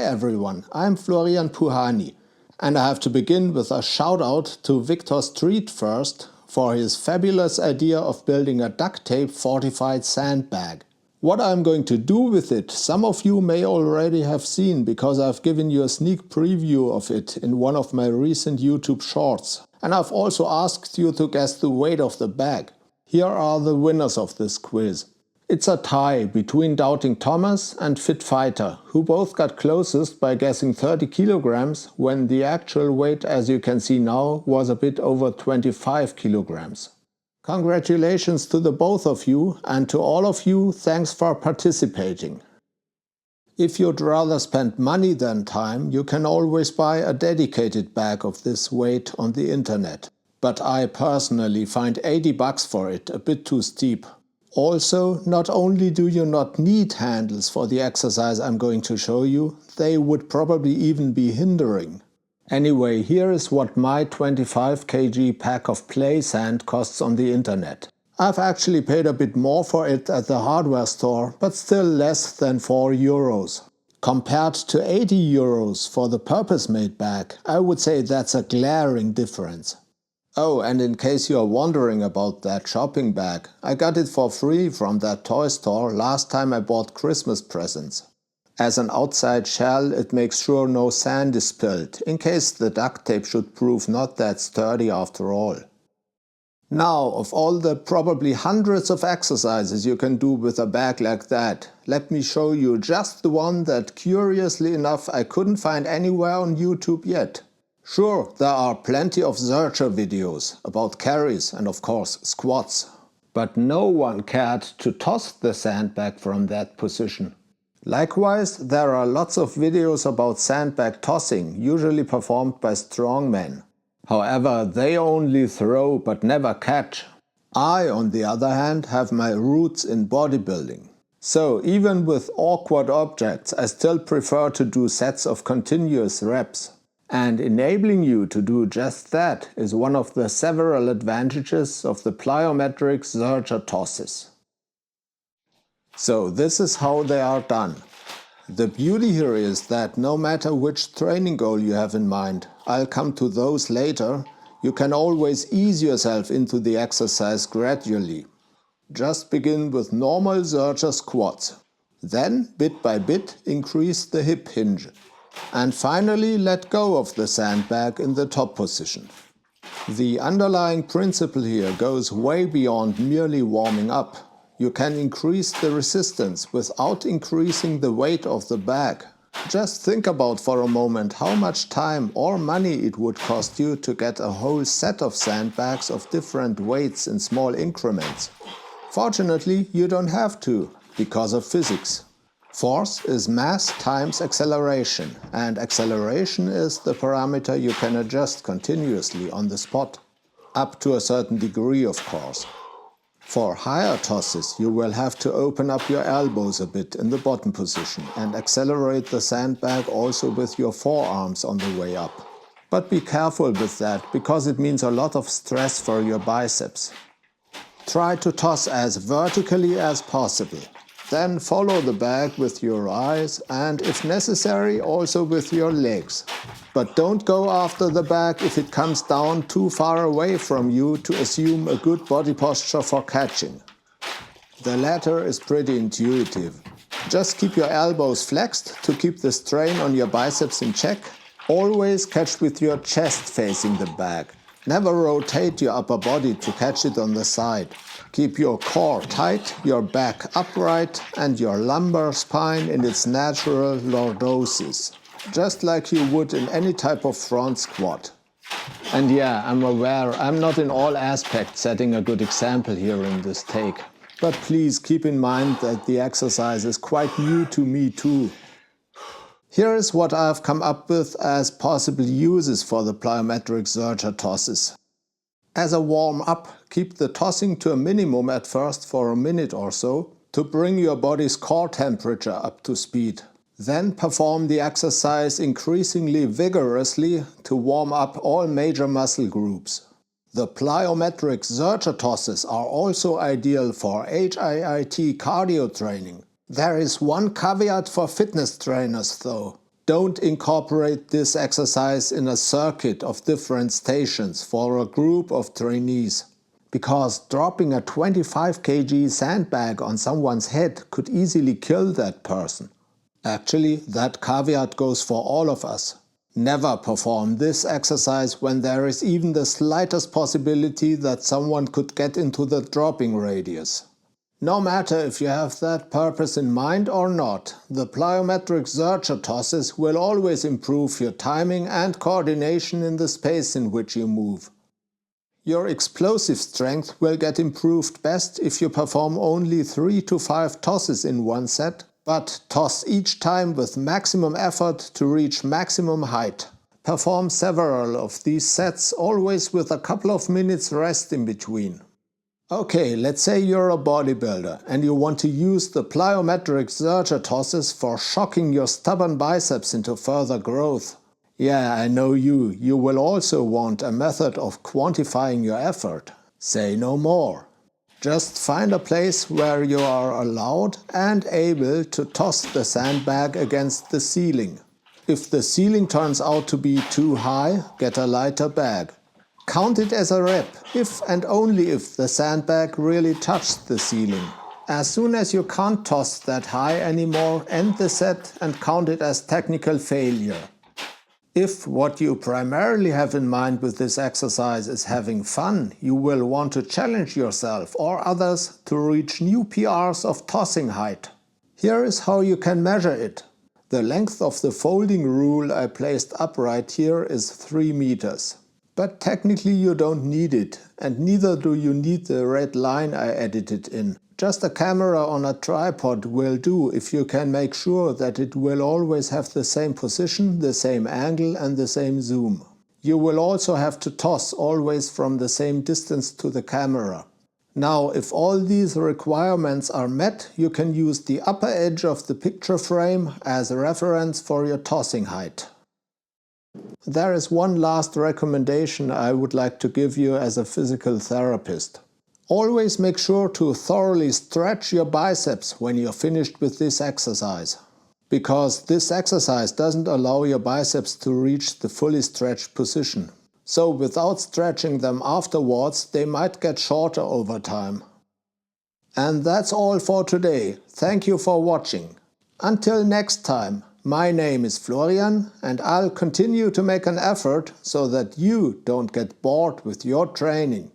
Hi everyone, I'm Florian Puhani, and I have to begin with a shout out to Victor Street first for his fabulous idea of building a duct tape fortified sandbag. What I'm going to do with it, some of you may already have seen because I've given you a sneak preview of it in one of my recent YouTube shorts. And I've also asked you to guess the weight of the bag. Here are the winners of this quiz. It's a tie between Doubting Thomas and Fit Fighter, who both got closest by guessing 30 kilograms when the actual weight, as you can see now, was a bit over 25 kilograms. Congratulations to the both of you, and to all of you, thanks for participating. If you'd rather spend money than time, you can always buy a dedicated bag of this weight on the internet. But I personally find $80 for it a bit too steep. Also, not only do you not need handles for the exercise I'm going to show you, they would probably even be hindering. Anyway, here is what my 25 kg pack of play sand costs on the internet. I've actually paid a bit more for it at the hardware store, but still less than 4 euros. Compared to 80 euros for the purpose-made bag, I would say that's a glaring difference. Oh, and in case you're wondering about that shopping bag, I got it for free from that toy store last time I bought Christmas presents. As an outside shell, it makes sure no sand is spilled, in case the duct tape should prove not that sturdy after all. Now, of all the probably hundreds of exercises you can do with a bag like that, let me show you just the one that, curiously enough, I couldn't find anywhere on YouTube yet. Sure, there are plenty of Zercher videos about carries and of course squats. But no one cared to toss the sandbag from that position. Likewise, there are lots of videos about sandbag tossing, usually performed by strongmen. However, they only throw but never catch. I, on the other hand, have my roots in bodybuilding. So even with awkward objects, I still prefer to do sets of continuous reps. And enabling you to do just that is one of the several advantages of the Plyometric Zercher tosses. So this is how they are done. The beauty here is that no matter which training goal you have in mind, I'll come to those later, you can always ease yourself into the exercise gradually. Just begin with normal Zercher squats. Then, bit by bit, increase the hip hinge. And finally let go of the sandbag in the top position. The underlying principle here goes way beyond merely warming up. You can increase the resistance without increasing the weight of the bag. Just think about for a moment how much time or money it would cost you to get a whole set of sandbags of different weights in small increments. Fortunately, you don't have to, because of physics. Force is mass times acceleration, and acceleration is the parameter you can adjust continuously on the spot. Up to a certain degree, of course. For higher tosses, you will have to open up your elbows a bit in the bottom position and accelerate the sandbag also with your forearms on the way up. But be careful with that, because it means a lot of stress for your biceps. Try to toss as vertically as possible. Then follow the bag with your eyes and, if necessary, also with your legs. But don't go after the bag if it comes down too far away from you to assume a good body posture for catching. The latter is pretty intuitive. Just keep your elbows flexed to keep the strain on your biceps in check. Always catch with your chest facing the bag. Never rotate your upper body to catch it on the side. Keep your core tight, your back upright and your lumbar spine in its natural lordosis, just like you would in any type of front squat. And yeah, I'm aware I'm not in all aspects setting a good example here in this take. But please keep in mind that the exercise is quite new to me too. Here is what I've come up with as possible uses for the Plyometric Zercher tosses. As a warm-up, keep the tossing to a minimum at first for a minute or so to bring your body's core temperature up to speed. Then perform the exercise increasingly vigorously to warm up all major muscle groups. The Plyometric Zercher tosses are also ideal for HIIT cardio training. There is one caveat for fitness trainers though. don't incorporate this exercise in a circuit of different stations for a group of trainees, because dropping a 25 kg sandbag on someone's head could easily kill that person. Actually, that caveat goes for all of us. Never perform this exercise when there is even the slightest possibility that someone could get into the dropping radius. No matter if you have that purpose in mind or not, the plyometric Zercher tosses will always improve your timing and coordination in the space in which you move. Your explosive strength will get improved best if you perform only 3 to 5 tosses in one set, but toss each time with maximum effort to reach maximum height. Perform several of these sets, always with a couple of minutes rest in between. Okay, let's say you're a bodybuilder and you want to use the plyometric Zercher tosses for shocking your stubborn biceps into further growth. Yeah, I know you will also want a method of quantifying your effort. Say no more. Just find a place where you are allowed and able to toss the sandbag against the ceiling. If the ceiling turns out to be too high, get a lighter bag. Count it as a rep, if and only if the sandbag really touched the ceiling. As soon as you can't toss that high anymore, end the set and count it as technical failure. If what you primarily have in mind with this exercise is having fun, you will want to challenge yourself or others to reach new PRs of tossing height. Here is how you can measure it. The length of the folding rule I placed upright here is 3 meters. But technically you don't need it, and neither do you need the red line I edited in. Just a camera on a tripod will do if you can make sure that it will always have the same position, the same angle and the same zoom. You will also have to toss always from the same distance to the camera. Now, if all these requirements are met, you can use the upper edge of the picture frame as a reference for your tossing height. There is one last recommendation I would like to give you as a physical therapist. Always make sure to thoroughly stretch your biceps when you're finished with this exercise. Because this exercise doesn't allow your biceps to reach the fully stretched position. So without stretching them afterwards, they might get shorter over time. And that's all for today. Thank you for watching. Until next time. My name is Florian and I'll continue to make an effort so that you don't get bored with your training.